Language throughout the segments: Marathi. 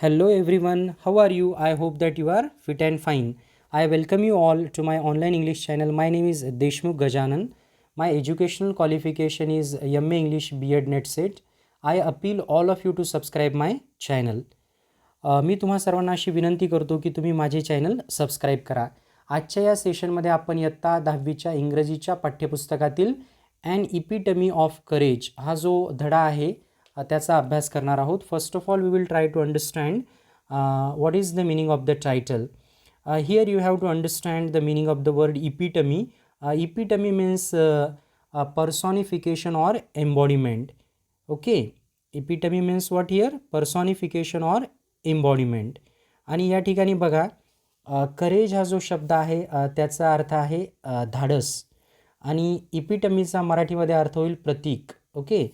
Hello everyone, how are you? I hope that you are fit and fine. I welcome you all to my online English channel. My name is Deshmukh Gajanan. My educational qualification is MA English B.Ed Net Set. I appeal all of you to subscribe my channel. मी तुम्हा सर्वांना अशी विनंती करतो की तुम्ही माझे चॅनल सबस्क्राईब करा. आजच्या या सेशनमध्ये आपण इयत्ता 10वीच्या इंग्रजीच्या पाठ्यपुस्तकातील ॲन इपिटमी ऑफ करेज हा जो धडा आहे त्याचा अभ्यास करणार आहोत. First of all we will try to understand what is the meaning of the title. Here you have to understand the meaning of the word epitome. Epitome means personification or embodiment. Okay, epitome means what here? Personification or embodiment. आणि या ठिकाणी बघा करेज हा जो शब्द आहे त्याचा अर्थ आहे धाडस आणि इपिटमीचा मराठीमध्ये अर्थ होईल प्रतीक. ओके,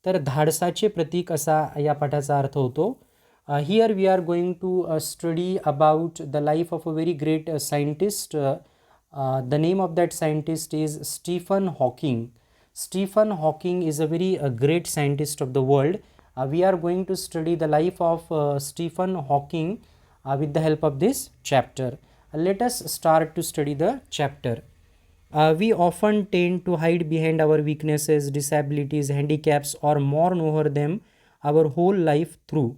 तर धाडसाचे प्रतीक असा या पाठाचा अर्थ होतो. Here we are going to study about the life of a very great scientist. The name of that scientist is Stephen Hawking. Stephen Hawking is a very great scientist of the world. We are going to study the life of Stephen Hawking with the help of this chapter. Let us start to study the chapter. We often tend to hide behind our weaknesses, disabilities, handicaps or mourn over them our whole life through.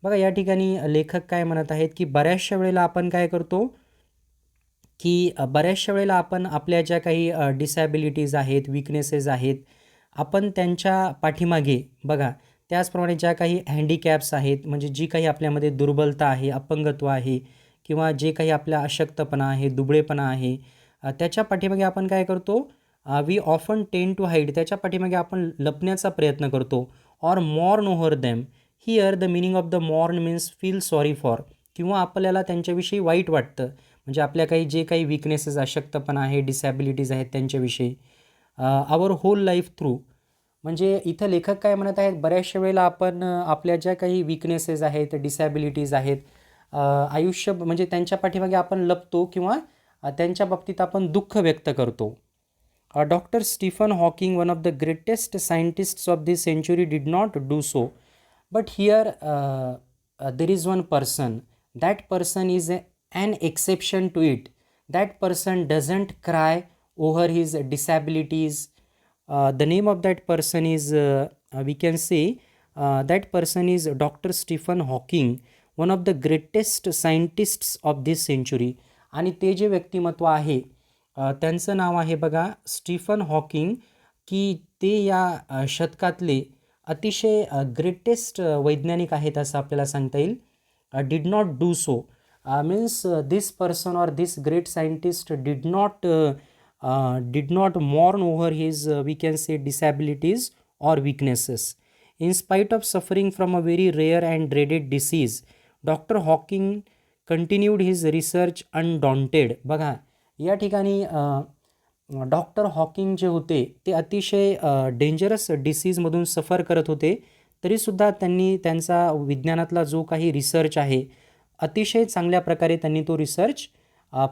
बघा या ठिकाणी लेखक काय म्हणत आहेत की बऱ्याचशा वेळेला आपण काय करतो की बऱ्याचशा वेळेला आपण आपल्या ज्या काही डिसॅबिलिटीज आहेत, विकनेसेस आहेत, आपण त्यांच्या पाठीमागे बघा त्याचप्रमाणे ज्या काही हँडिकॅप्स आहेत म्हणजे जी काही आपल्यामध्ये दुर्बलता आहे, अपंगत्व आहे किंवा जे काही आपला अशक्तपणा आहे, दुबळेपणा आहे, त्याच्या पाठीमागे आपण काय करतो, we often tend to hide, त्याच्या पाठीमागे आपण लपण्याचा प्रयत्न करतो. Or mourn over them. Here the meaning of the mourn means feel sorry for, किंवा आपल्याला त्यांच्याविषयी वाईट वाटतं म्हणजे आपल्या काही जे काही विकनेसेस अशक्तपणा आहे, डिसॅबिलिटीज आहेत त्यांच्याविषयी. आवर होल लाईफ थ्रू म्हणजे इथं लेखक काय म्हणत आहेत, बऱ्याचशा वेळेला आपण आपल्या ज्या काही विकनेसेस आहेत, डिसॅबिलिटीज आहेत, आयुष्य म्हणजे त्यांच्या पाठीमागे आपण लपतो किंवा त्यांच्या बाबतीत आपण दुःख व्यक्त करतो. Doctor Stephen Hawking, one of the greatest scientists of this century, did not do so. But here there is one person. That person is an exception to it. That person doesn't cry over his disabilities. The name of that person is we can say that person is Dr. Stephen Hawking, one of the greatest scientists of this century. आणि ते जे व्यक्तिमत्व आहे त्यांचं नाव आहे बघा स्टीफन हॉकिंग, की ते या शतकातले अतिशय ग्रेटेस्ट वैज्ञानिक आहेत असं आपल्याला सांगता येईल. Did not do so means this person or this great scientist did not mourn over his we can say disabilities or weaknesses. In spite of suffering from a very rare and dreaded disease, Dr. Hawking continued his research undaunted. बघा या ठिकाणी डॉक्टर हॉकिंग जे होते ते अतिशय डेंजरस डिसीजमधून सफर करत होते, तरीसुद्धा त्यांनी त्यांचा विज्ञानातला जो काही रिसर्च आहे अतिशय चांगल्या प्रकारे त्यांनी तो रिसर्च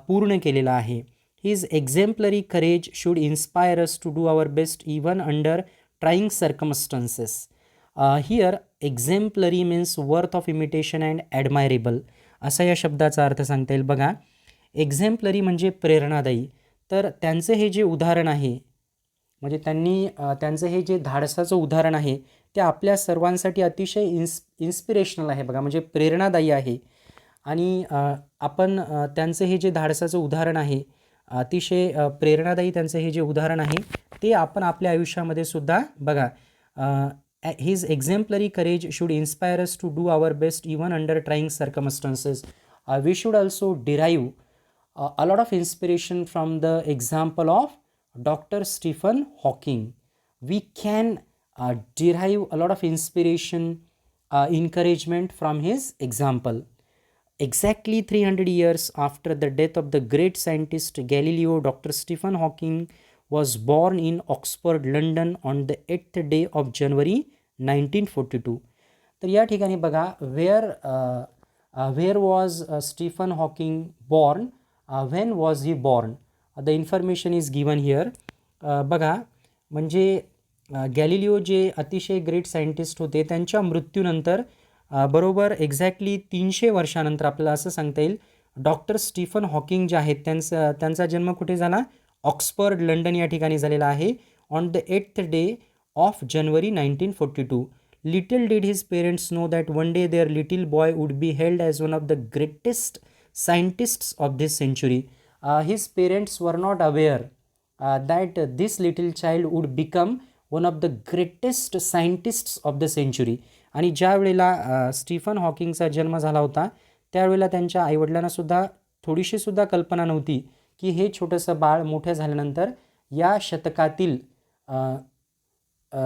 पूर्ण केलेला आहे. His exemplary courage should inspire us to do our best even under trying circumstances. Here exemplary means worth of imitation and admirable असा या शब्दाचा अर्थ सांगता येईल. बघा एक्झेम्पलरी म्हणजे प्रेरणादायी, तर त्यांचं हे जे उदाहरण आहे म्हणजे त्यांनी त्यांचं हे जे धाडसाचं उदाहरण आहे ते आपल्या सर्वांसाठी अतिशय इन्स्पिरेशनल आहे. बघा म्हणजे प्रेरणादायी आहे आणि आपण त्यांचं हे जे धाडसाचं उदाहरण आहे अतिशय प्रेरणादायी त्यांचं हे जे उदाहरण आहे ते आपण आपल्या आयुष्यामध्ये सुद्धा बघा his exemplary courage should inspire us to do our best even under trying circumstances. We should also derive a lot of inspiration from the example of doctor Stephen Hawking. We can derive a lot of inspiration, encouragement from his example. Exactly 300 years after the death of the great scientist Galileo, Dr. Stephen Hawking was born in Oxford, London on the 8th day of January 1942. तर या ठिकाणी बघा where was Stephen Hawking born, when was he born, the information is given here. बघा म्हणजे गॅलिलिओ जे अतिशय ग्रेट सायंटिस्ट होते त्यांच्या मृत्यूनंतर बरोबर एक्झॅक्टली 300 वर्षानंतर आपल्याला असं सांगता येईल डॉक्टर स्टीफन हॉकिंग जे आहेत त्यांचा जन्म कुठे झाला? ऑक्सफर्ड लंडन या ठिकाणी झालेला आहे on the 8th day of January 1942. Little did his parents know that one day their little boy would be held as one of the greatest scientists of this century. His parents were not aware that this little child would become one of the greatest scientists of the century. आणि ज्या वेळेला स्टीफन हॉकिंगचा जन्म झाला होता त्यावेळेला त्यांच्या आईवडिलांना सुद्धा थोडीशी सुद्धा कल्पना नव्हती की हे छोटंसं बाळ मोठं झाल्यानंतर या शतकातील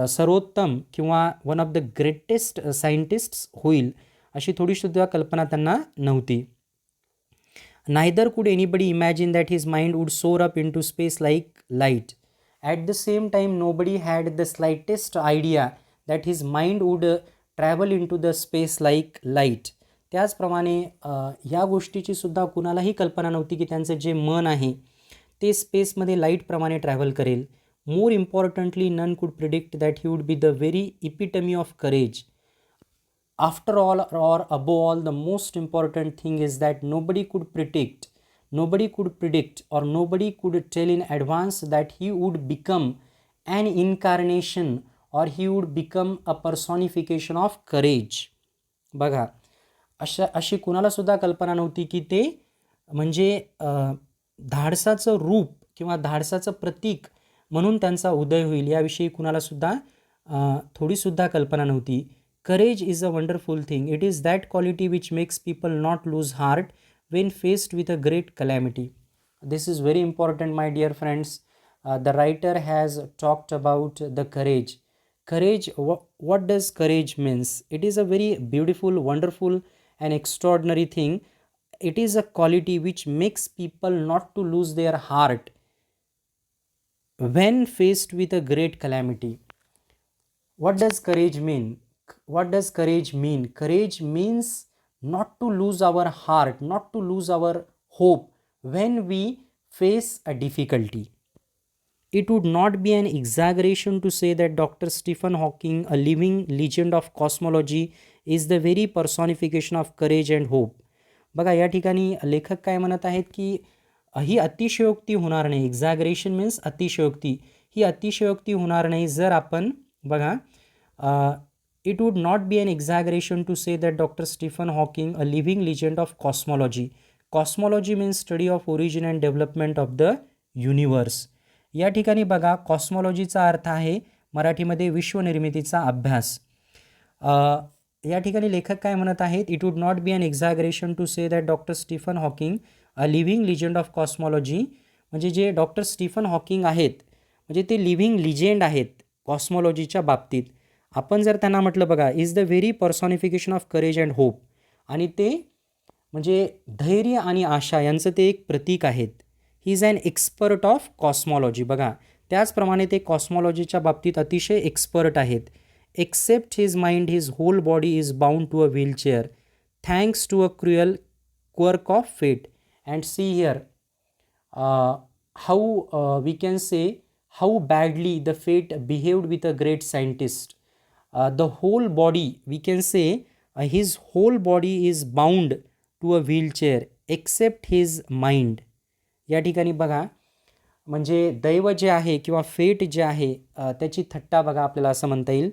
सर्वोत्तम किंवा one of the greatest scientists होईल अशी थोडीसुद्धा कल्पना त्यांना नव्हती. Neither could anybody imagine that his mind would soar up into space like light. At the same time, nobody had the slightest idea that his mind would travel into the space like light. त्याचप्रमाणे ह्या गोष्टीची सुद्धा कुणालाही कल्पना नव्हती की त्यांचं जे मन आहे ते स्पेसमध्ये लाईटप्रमाणे ट्रॅव्हल करेल. More importantly none could predict that he would be the very epitome of courage. After all, or above all, the most important thing is that nobody could predict, or nobody could tell in advance that he would become an incarnation or he would become a personification of courage. बघा, अशी कुणाला सुद्धा कल्पना नव्हती की ते म्हणजे धाडसाचं रूप किंवा धाडसाचं प्रतीक म्हणून त्यांचा उदय होईल याविषयी कुणाला सुद्धा थोडीसुद्धा कल्पना नव्हती. Courage is a wonderful thing. It is that quality which makes people not lose heart when faced with a great calamity. This is very important, my dear friends. The writer has talked about the courage. Courage, what does courage means? It is a very beautiful, wonderful and extraordinary thing. It is a quality which makes people not to lose their heart when faced with a great calamity. What does courage mean? What does courage mean? Courage means not to lose our heart, not to lose our hope when we face a difficulty. It would not be an exaggeration to say that Dr. Stephen Hawking, a living legend of cosmology, is the very personification of courage and hope. बघा या ठिकाणी लेखक काय म्हणत आहेत की ही अतिशयोक्ती होणार नाही. एक्झॅगरेशन मीन्स अतिशयोक्ती. ही अतिशयोक्ती होणार नाही जर आपण बघा it would not be an exaggeration to say that Dr. Stephen Hawking, a living legend of cosmology. Cosmology means study of origin and development of the universe. या ठिकाणी बघा कॉस्मॉलॉजीचा अर्थ आहे मराठीमध्ये विश्वनिर्मितीचा अभ्यास. या ठिकाणी लेखक काय म्हणत आहेत? It would not be an exaggeration to say that doctor Stephen Hawking, a living legend of cosmology, म्हणजे जे डॉक्टर स्टीफन हॉकिंग आहेत म्हणजे ते लिव्हिंग लिजेंड आहेत कॉस्मॉलॉजीच्या बाबतीत. आपण जर त्यांना म्हटलं बघा is the very पर्सॉनिफिकेशन of courage and hope, आणि ते म्हणजे धैर्य आणि आशा यांचं ते एक प्रतीक आहेत. He is an expert of cosmology. बघा त्याचप्रमाणे ते कॉस्मॉलॉजीच्या बाबतीत अतिशय एक्सपर्ट आहेत. Except his mind his whole body is bound to a wheelchair thanks to a cruel quirk of fate. And see here how we can say how badly the fate behaved with a great scientist. The whole body, we can say his whole body is bound to a wheelchair except his mind. या ठिकाणी बघा म्हणजे दैव जे आहे किंवा फेट जे आहे त्याची थट्टा बघा आपल्याला असं म्हणता येईल,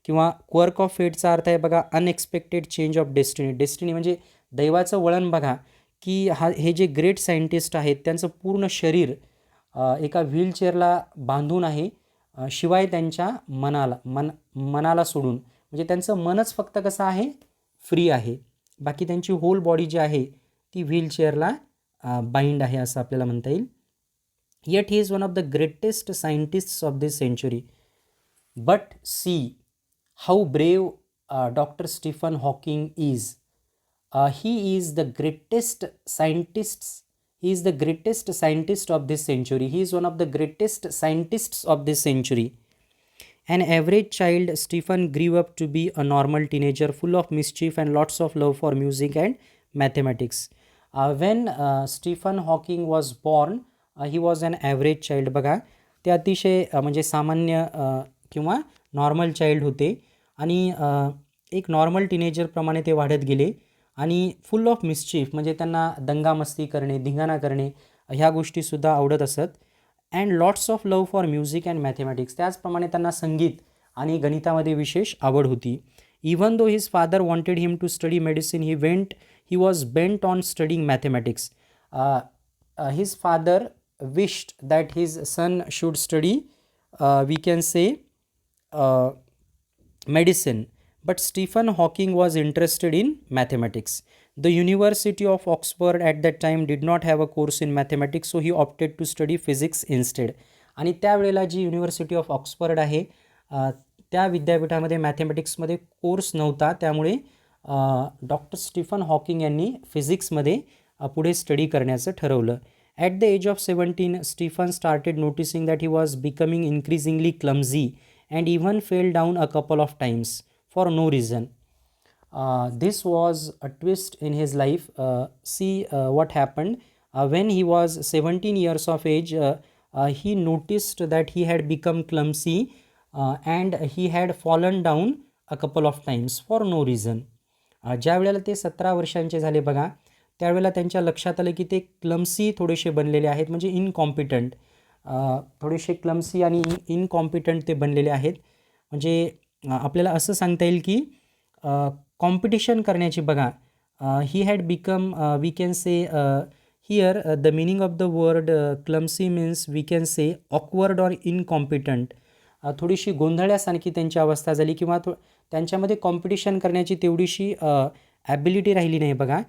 किंवा क्वर्क ऑफ फेटचा अर्थ आहे बघा unexpected change of destiny. Destiny म्हणजे दैवाचं वळण. बघा की हे जे ग्रेट सायंटिस्ट आहेत त्यांचं पूर्ण शरीर एका व्हीलचेअरला बांधून आहे, शिवाय त्यांच्या मनाला सोडून, म्हणजे त्यांचं मनच फक्त कसं आहे फ्री आहे, बाकी त्यांची होल बॉडी जी आहे ती व्हीलचेअरला बाइंड आहे असं आपल्याला म्हणता येईल. Yet he is one of the greatest scientists of this century. But see how brave doctor Stephen Hawking is. He is the greatest scientist. He is the greatest scientist of this century. He is one of the greatest scientists of this century. An average child, Stephen grew up to be a normal teenager full of mischief and lots of love for music and mathematics. When Stephen Hawking was born, he was an average child. बघा ते अतिशय म्हणजे सामान्य किंवा नॉर्मल चाइल्ड होते. आणि एक नॉर्मल टीनेजरप्रमाणे ते वाढत गेले आणि फुल ऑफ मिस्चीफ म्हणजे त्यांना दंगामस्ती करणे, धिंगाणा करणे ह्या गोष्टीसुद्धा आवडत असत. And lots of love for music and mathematics, त्याचप्रमाणे त्यांना संगीत आणि गणितामध्ये विशेष आवड होती. Even though his father wanted him to study medicine he was bent on studying mathematics. His father wished that his son should study, we can say, medicine, but Stephen Hawking was interested in mathematics. The University of Oxford at that time did not have a course in mathematics, so he opted to study physics instead. आणि त्यावेळेला जी युनिव्हर्सिटी ऑफ ऑक्सफर्ड आहे त्या विद्यापीठामध्ये मॅथमॅटिक्समध्ये कोर्स नव्हता, त्यामुळे डॉक्टर स्टीफन हॉकिंग यांनी फिजिक्समध्ये पुढे स्टडी करण्याचं ठरवलं. At the age of 17, Stephen started noticing that he was becoming increasingly clumsy and even fell down a couple of times for no reason. This was a twist in his life. See what happened. When he was 17 years of age, he noticed that he had become clumsy and he had fallen down a couple of times for no reason. ज्या वेळेला ते 17 वर्षांचे झाले बघा, त्यावेळेला त्यांच्या लक्षात आलं की ते क्लम्सी थोडेसे बनलेले आहेत, म्हणजे इनकॉम्पिटंट, थोडेसे क्लम्सी आणि इनकॉम्पिटंट ते बनलेले आहेत. म्हणजे आपल्याला असं सांगता येईल की कॉम्पिटिशन करण्याची बघा, he had become, we can say here the meaning of the word clumsy means we can say awkward or incompetent. थोडीशी गोंधळल्यासारखी त्यांची अवस्था झाली किंवा त्यांच्यामध्ये कॉम्पिटिशन करण्याची तेवढीशी ॲबिलिटी राहिली नाही बघा.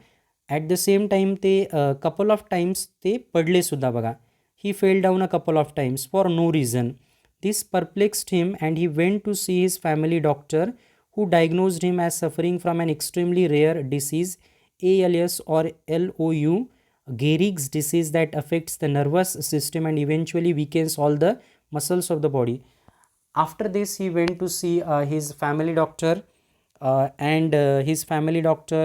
ॲट द सेम टाईम ते कपल ऑफ टाईम्स ते पडलेसुद्धा बघा. He fell down a couple of times for no reason. This perplexed him and he went to see his family doctor who diagnosed him as suffering from an extremely rare disease, ALS or LOU, Gehrig's disease, that affects the nervous system and eventually weakens all the muscles of the body. After this, he went to see his family doctor, and his family doctor,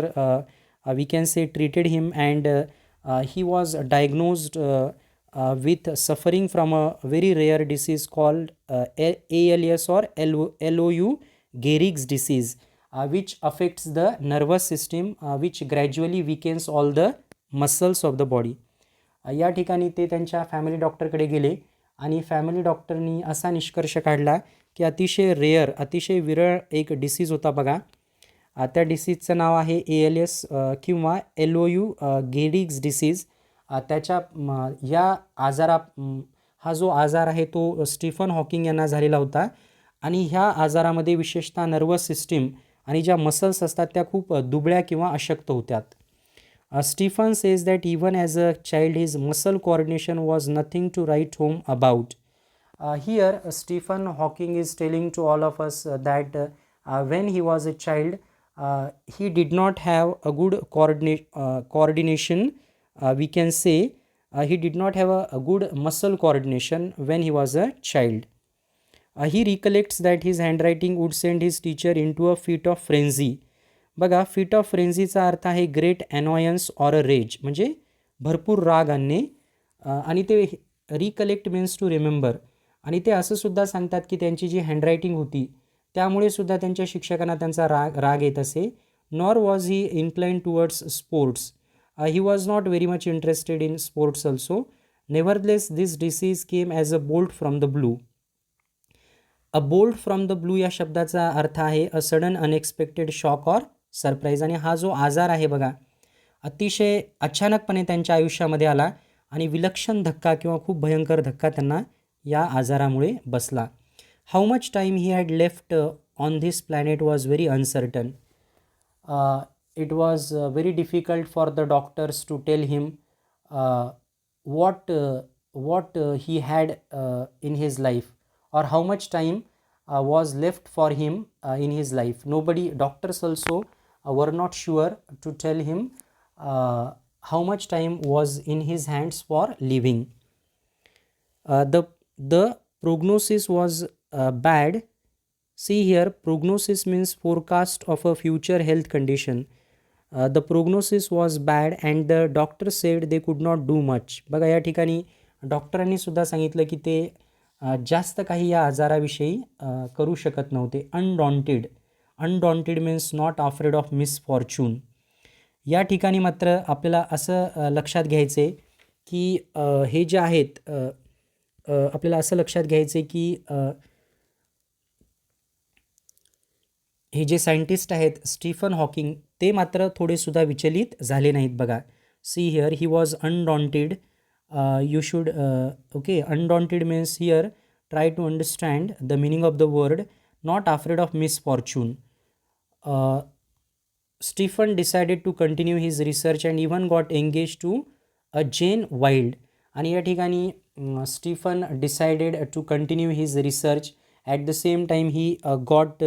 we can say, treated him, and he was diagnosed with suffering from a very rare disease called ALS or LOU, Gehrig's disease, which affects the nervous system, which gradually weakens all the muscles of the body. या ठिकाणी ते त्यांच्या फॅमिली डॉक्टरकडे गेले आणि फॅमिली डॉक्टरनी असा निष्कर्ष काढला की अतिशय रेअर, अतिशय विरळ एक डिसीज होता बघा. त्या डिसीजचं नाव आहे ALS किंवा LOU, गेरिग्स डिसीज. त्याच्या या हा जो आजार आहे तो स्टीफन हॉकिंग यांना झालेला होता आणि ह्या आजारामध्ये विशेषतः नर्वस सिस्टीम आणि ज्या मसल्स असतात त्या खूप दुबळ्या किंवा अशक्त होत्यात. Stephen says that even as a child his muscle coordination was nothing to write home about. Here Stephen Hawking is telling to all of us that when he was a child, he did not have a good coordination. We can say he did not have a good muscle coordination when he was a child. He recollects that his handwriting would send his teacher into a fit of frenzy. बघा, फिट ऑफ फ्रेन्झीचा अर्थ आहे ग्रेट अनॉयन्स ऑर अ रेज, म्हणजे भरपूर राग आणणे. आणि ते रिकलेक्ट मीन्स टू रिमेंबर. आणि ते असं सुद्धा सांगतात की त्यांची जी हँडरायटिंग होती त्यामुळे सुद्धा त्यांच्या शिक्षकांना त्यांचा राग येत असे. Nor was he incline towards sports. He was not very much interested in sports also. Nevertheless this disease came as a bolt from the blue. A bolt from the blue या शब्दाचा अर्थ आहे a sudden unexpected shock or surprise. आणि हा जो आजार आहे बघा, अतिशय अचानकपणे त्यांच्या आयुष्यामध्ये आला आणि विलक्षण धक्का किंवा खूप भयंकर धक्का त्यांना या आजारामुळे बसला. How much time he had left on this planet was very uncertain. It was very difficult for the doctors to tell him what he had in his life, or how much time was left for him in his life. Doctors also were not sure to tell him how much time was in his hands for living. The prognosis was bad. See here, prognosis means forecast of a future health condition. The prognosis was bad and the doctor said they could not do much. बघा, या ठिकाणी डॉक्टरांनी सुद्धा सांगितलं की ते जास्त काही या आजाराविषयी करू शकत नव्हते. Undaunted means not afraid of misfortune. या ठिकाणी मात्र आपल्याला असं लक्षात घ्यायचं आहे की हे जे आहेत आपल्याला असं लक्षात घ्यायचं आहे की हे जे सायंटिस्ट आहेत स्टीफन हॉकिंग ते मात्र थोडेसुद्धा विचलित झाले नाहीत बघा. See here he was undaunted. You should okay undaunted means here try to understand the meaning of the word not afraid of misfortune. Stephen decided to continue his research and even got engaged to a Jane Wilde. आणि या ठिकाणी Stephen decided to continue his research. At the same time he got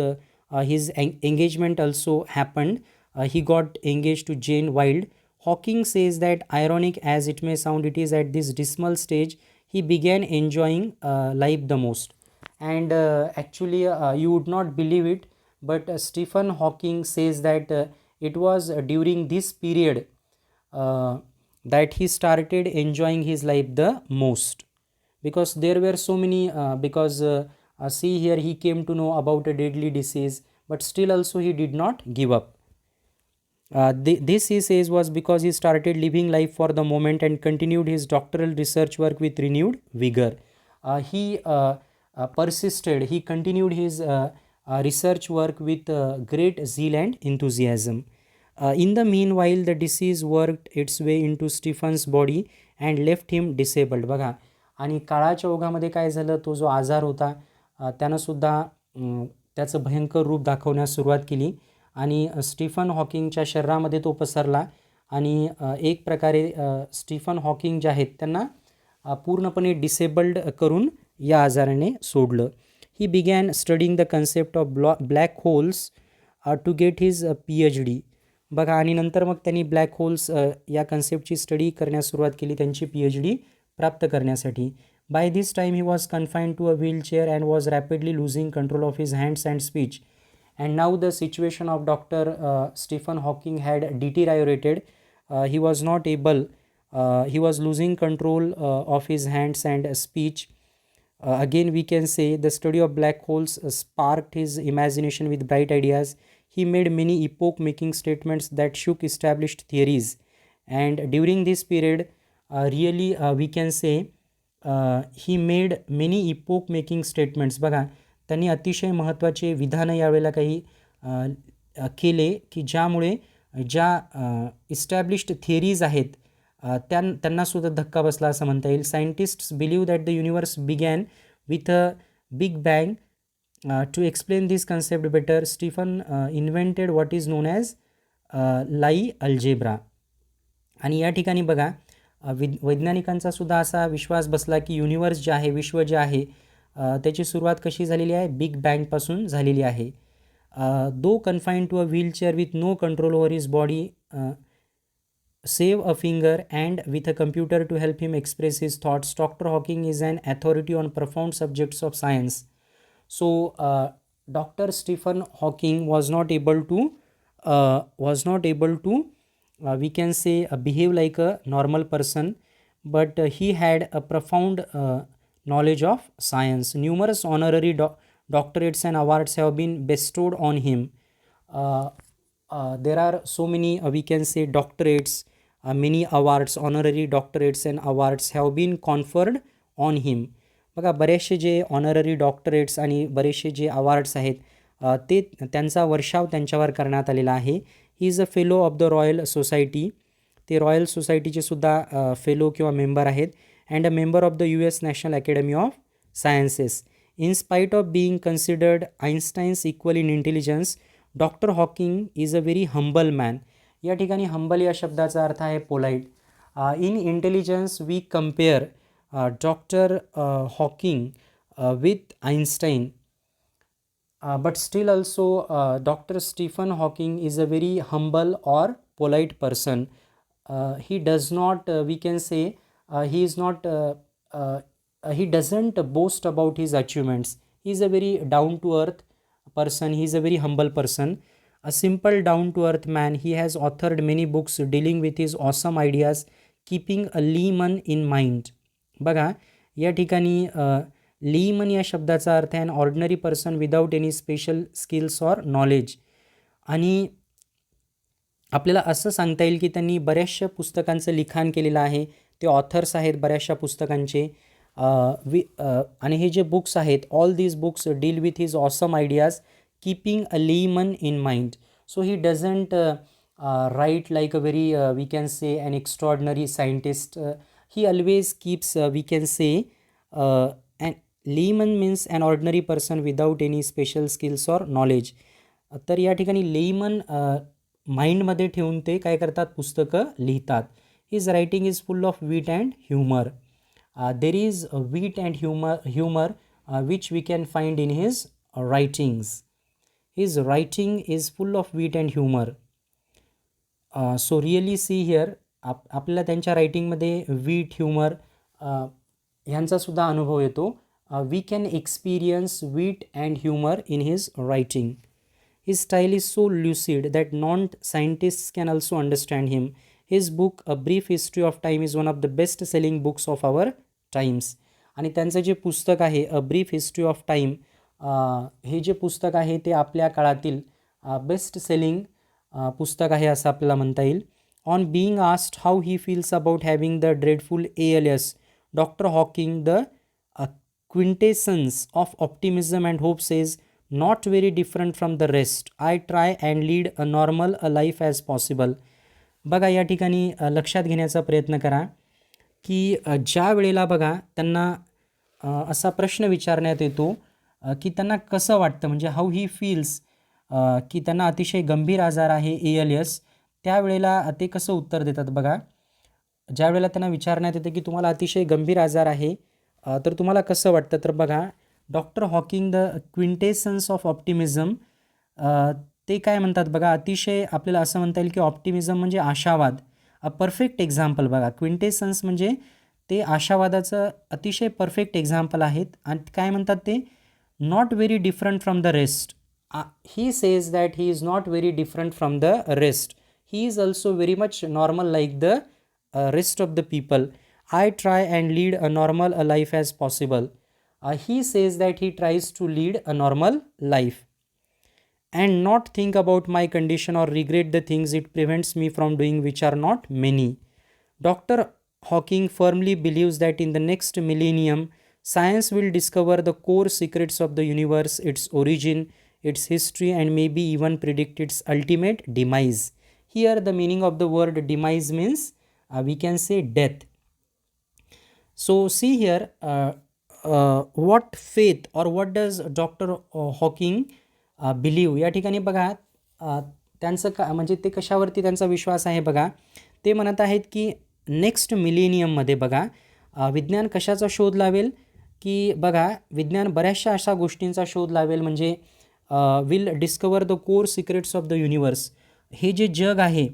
his engagement also happened. He got engaged to Jane Wilde. Hawking says that, ironic as it may sound, it is at this dismal stage he began enjoying life the most. And actually, you would not believe it, but Stephen Hawking says that it was during this period that he started enjoying his life the most, because there were so many because see here, he came to know about a deadly disease, but still also he did not give up. This he says was because he started living life for the moment and continued his doctoral research work with renewed vigor. He persisted, he continued his research work with great zeal and enthusiasm. In the meanwhile, the disease worked its way into Stephen's body and left him disabled. बघा, आणि काळाच्या ओघामध्ये काय झालं, तो जो आजार होता त्यानंसुद्धा त्याचं भयंकर रूप दाखवण्यास सुरुवात केली आणि स्टीफन हॉकिंगच्या शरीरामध्ये तो पसरला आणि एक प्रकारे स्टीफन हॉकिंग जे आहेत त्यांना पूर्णपणे डिसेबल्ड करून या आजाराने सोडलं. He began studying the concept of black holes to get his PhD. बघा, आणि नंतर मग त्यांनी ब्लॅक होल्स या कन्सेप्टची स्टडी करण्यास सुरुवात केली त्यांची PhD प्राप्त करण्यासाठी. By this time he was confined to a wheelchair and was rapidly losing control of his hands and speech. And now the situation of Dr. Stephen Hawking had deteriorated. He was not able, he was losing control of his hands and speech. Again we can say the study of black holes sparked his imagination with bright ideas. He made many epoch-making statements that shook established theories. And during this period, really we can say he made many epoch making statements. बघा, त्यांनी अतिशय महत्त्वाचे विधानं यावेळेला काही केले की ज्यामुळे ज्या इस्टॅब्लिश्ड थिअरीज आहेत त्यांनासुद्धा धक्का बसला असं म्हणता येईल. Scientists believe that the universe began with a big bang. To explain this concept better, Stephen invented what is known as Lie algebra. आणि या ठिकाणी बघा, वैज्ञानिकांचा सुद्धा असा विश्वास बसला की युनिवर्स जे आहे, विश्व जे आहे, त्याची सुरुवात कशी झालेली आहे, बिग बँगपासून झालेली आहे. Though confined to a wheelchair with no control over his body, save a finger and with a computer to help him express his thoughts, doctor Hawking is an authority on profound subjects of science. So doctor Stephen Hawking was not able to we can say behave like a normal person, but he had a profound knowledge of science. Numerous honorary doctorates and awards have been bestowed on him. There are so many we can say doctorates, many awards, honorary doctorates and awards have been conferred on him. बघा, बरेचसे जे ऑनररी डॉक्टरेट्स आणि बरेचसे जे अवॉर्ड्स आहेत ते त्यांचा वर्षाव त्यांच्यावर करण्यात आलेला आहे. He is a fellow of the Royal Society. ते रॉयल सोसायटीचे सुद्धा फेलो किंवा मेंबर आहेत. And a member of the US National Academy of Sciences. In spite of being considered Einstein's equal in intelligence, doctor Hawking is a very humble man. या ठिकाणी हंबल या शब्दाचा अर्थ आहे polite. In intelligence we compare Dr. Hawking with Einstein, but still also Dr. Stephen Hawking is a very humble or polite person. He does not we can say he is not he doesn't boast about his achievements. He is a very down to earth person. He is a very humble person, a simple down to earth man. He has authored many books dealing with his awesome ideas, keeping a layman in mind. बघा, या ठिकाणी लीमन या शब्दाचा अर्थ आहे ordinary person without any special skills or knowledge. आणि आपल्याला असं सांगता येईल की त्यांनी बऱ्याचशा पुस्तकांचं लिखाण केलेलं आहे. ते ऑथर्स आहेत बऱ्याचशा पुस्तकांचे. आणि हे जे बुक्स आहेत, all these books deal with his awesome ideas keeping a lemon in mind. So he doesn't write like a very we can say an extraordinary scientist. He always keeps we can say an layman means an ordinary person without any special skills or knowledge. तर या ठिकाणी लेमन माइंडमध्ये ठेवून ते काय करतात, पुस्तकं लिहितात. His writing is full of wit and humour. There is wit and humour which we can find in his writings. His writing is full of wit and humour. So really see here, आपल्याला त्यांच्या रायटिंगमध्ये वीट, ह्युमर ह्यांचासुद्धा अनुभव येतो. We can experience wit and humour in his writing. His style is so lucid that non-scientists can also understand him. His book, A Brief History of Time, is one of the best-selling books of our times. आणि त्यांचं जे पुस्तक आहे a brief history of time, हे जे पुस्तक आहे ते आपल्या काळातील बेस्ट सेलिंग पुस्तक आहे असं आपल्याला म्हणता येईल. On being asked how he feels about having the dreadful ALS, doctor Hawking the quintessence of optimism and hope says, not very different from the rest. I try and lead a normal a life as possible. बघा या ठिकाणी लक्षात घेण्याचा प्रयत्न करा की ज्या वेळेला बघा त्यांना असा प्रश्न विचारण्यात येतो की त्यांना कसं वाटतं, म्हणजे हाऊ ही फील्स, की त्यांना अतिशय गंभीर आजार आहे ALS. त्यावेळेला ते कसं उत्तर देतात बघा. ज्या वेळेला त्यांना विचारण्यात येतं की तुम्हाला अतिशय गंभीर आजार आहे, तर तुम्हाला कसं वाटतं, तर बघा doctor Hawking the quintessence of optimism, ते काय म्हणतात बघा, अतिशय आपल्याला असं म्हणता येईल की ऑप्टिमिझम म्हणजे आशावाद. अ परफेक्ट एक्झाम्पल बघा, क्विंटेसन्स म्हणजे ते आशावादाचं अतिशय परफेक्ट एक्झाम्पल आहेत. आणि काय म्हणतात ते, not very different from the rest. He says that he is not very different from the rest. He is also very much normal like the rest of the people. I try and lead a normal a life as possible. He says that he tries to lead a normal life and not think about my condition or regret the things it prevents me from doing, which are not many. Dr. Hawking firmly believes that in the next millennium, science will discover the core secrets of the universe, its origin, its history, and maybe even predict its ultimate demise. Here, the meaning of the word demise means we can say death. So see here, what faith or what does Dr. Hawking believe. या ठिकाणी बघा त्यांचं म्हणजे ते कशावरती त्यांचा विश्वास आहे बघा. ते म्हणत आहेत की नेक्स्ट मिलेनियममध्ये बघा विज्ञान कशाचा शोध लावेल, की बघा विज्ञान बऱ्याचशा अशा गोष्टींचा शोध लावेल, म्हणजे will discover the core secrets of the universe. हे जे जग आहे,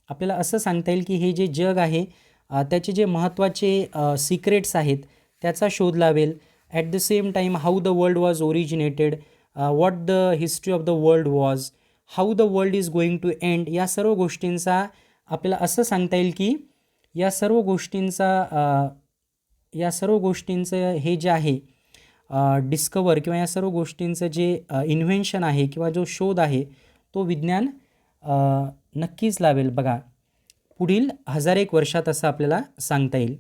आपल्याला असं सांगता येईल की हे जे जग आहे त्याचे जे महत्त्वाचे सिक्रेट्स आहेत त्याचा शोध लावेल. At the same time how the world was originated, what the history of the world was, how the world is going to end. या सर्व गोष्टींचा आपल्याला असं सांगता येईल की या सर्व गोष्टींचं हे जे आहे डिस्कवर किंवा या सर्व गोष्टींचं जे इन्व्हेन्शन आहे किंवा जो शोध आहे तो विज्ञान नक्कीच लावेल. बघा पुढील 1000 वर्षात असं आपल्याला सांगता येईल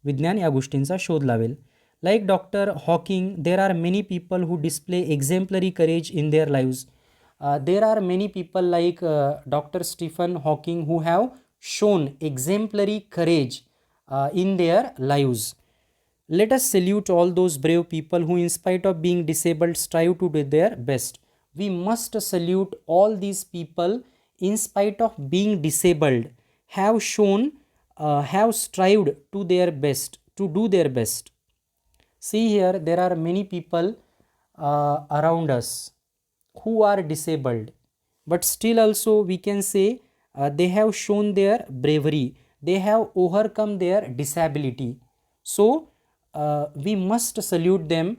विज्ञान या गोष्टींचा शोध लावेल. Like doctor Hawking, there are many people who display exemplary courage in their lives. There are many people like doctor Stephen Hawking who have shown exemplary courage in their lives. Let us salute all those brave people who, in spite of being disabled, strive to do their best. We must salute all these people, in spite of being disabled, have strived to their best, to do their best. See here, there are many people around us who are disabled, but still also we can say they have shown their bravery. They have overcome their disability. So we must salute them,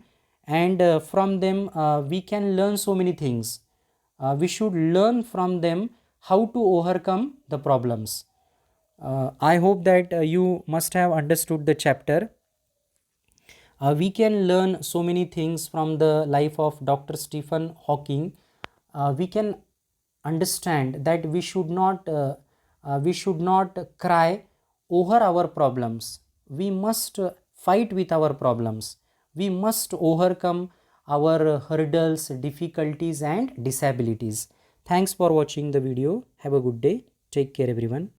and from them we can learn so many things. We should learn from them how to overcome the problems. I hope that you must have understood the chapter. We can learn so many things from the life of Dr. Stephen Hawking. We can understand that we should not cry over our problems. We must fight with our problems. We must overcome our hurdles, difficulties and disabilities. Thanks for watching the video. Have a good day. Take care everyone.